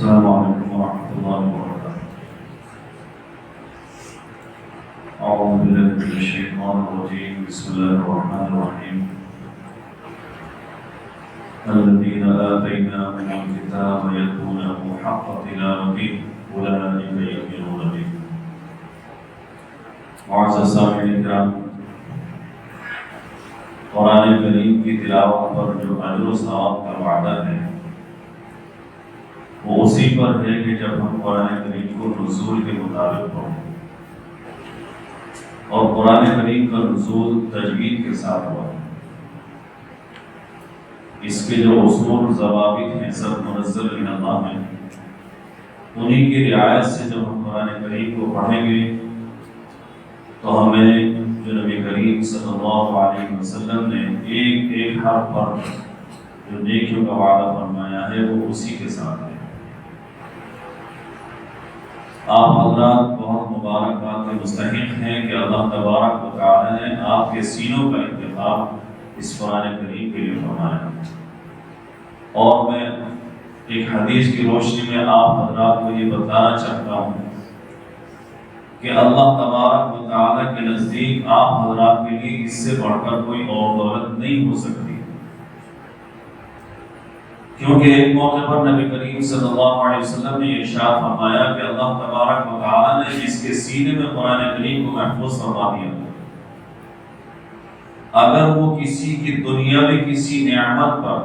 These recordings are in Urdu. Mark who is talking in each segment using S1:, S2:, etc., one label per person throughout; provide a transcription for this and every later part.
S1: السلام علیکم ورحمۃ اللہ وبرکاتہ۔ اعوذ باللہ من الشیطان الرجیم، بسم اللہ الرحمن الرحیم۔ الذین آتیناہم الکتاب یتلونہ حق تلاوتہ اولئک یؤمنون بہ۔ معزز سامعین کرام، قرآن کریم کی تلاوت پر جو اجر و ثواب کا وعدہ ہے وہ اسی پر ہے کہ جب ہم قرآن کریم کو نزول کے مطابق پڑھیں، اور قرآن کریم کا نزول تجوید کے ساتھ ہوا۔ اس کے جو اصول ضوابط ہیں سب منزل من اللہ ہیں، انہی کی رعایت سے جب ہم قرآن کریم کو پڑھیں گے تو ہمیں جو نبی کریم صلی اللہ علیہ وسلم نے ایک ایک حرف پر جو نیکیوں کا وعدہ فرمایا ہے وہ اسی کے ساتھ ہے۔ آپ حضرات بہت مبارکباد کے مستحق ہیں کہ اللہ تبارک و تعالی نے آپ کے سینوں کا انتخاب اس قرآن کریم کے لیے فرمایا، اور میں ایک حدیث کی روشنی میں آپ حضرات کو یہ بتانا چاہتا ہوں کہ اللہ تبارک و تعالی کے نزدیک آپ حضرات کے لیے اس سے بڑھ کر کوئی اور دولت نہیں ہو سکتی، کیونکہ ایک موقع پر نبی کریم صلی اللہ علیہ وسلم نے ارشاد فرمایا کہ اللہ تبارک و تعالی نے جس کے سینے میں قرآن کریم کو محفوظ فرما دیا، اگر وہ کسی کی دنیاوی کسی نعمت پر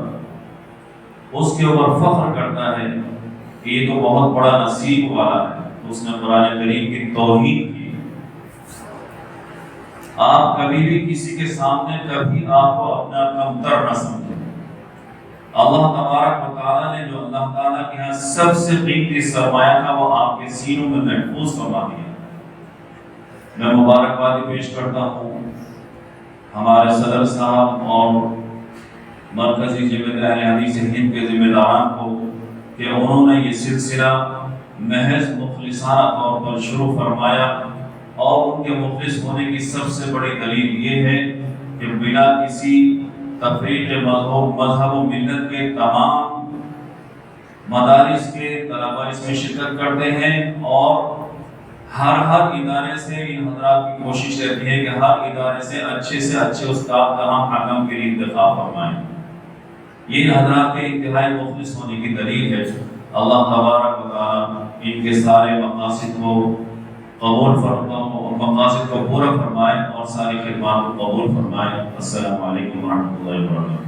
S1: اس کے اوپر فخر کرتا ہے کہ یہ تو بہت بڑا نصیب والا ہے، اس نے قرآن کریم کی توہین کی۔ آپ کبھی بھی کسی کے سامنے کبھی آپ کو اپنا کمتر نہ سمجھیں۔ اللہ تبارک و تعالیٰ نے جو اللہ تعالیٰ کے یہاں سب سے قیمتی سرمایہ تھا وہ آپ کے سینوں میں محفوظ فرما دیا۔ میں مبارکبادی پیش کرتا ہوں ہمارے صدر صاحب اور مرکزی ذمہ دار حدیث ہند کے ذمہ داران کو کہ انہوں نے یہ سلسلہ محض مخلصانہ طور پر شروع فرمایا، اور ان کے مخلص ہونے کی سب سے بڑی دلیل یہ ہے کہ بنا کسی تفریق مذہب و ملت کے تمام مدارس کے طلباء اس میں شرکت کرتے ہیں، اور ہر ادارے سے ان حضرات کی کوشش رہتی ہے کہ ہر ادارے سے اچھے استاد کا ہم حکم کے لیے انتخاب فرمائیں۔ یہ حضرات کے انتہائی مخلص ہونے کی دلیل ہے۔ اللہ تبارک و تعالی ان کے سارے مقاصد کو قبول فرمائے اور مقاصد کو پورا فرمائے اور ساری خدمات کو قبول فرمائے۔ السلام علیکم ورحمۃ اللہ وبرکاتہ۔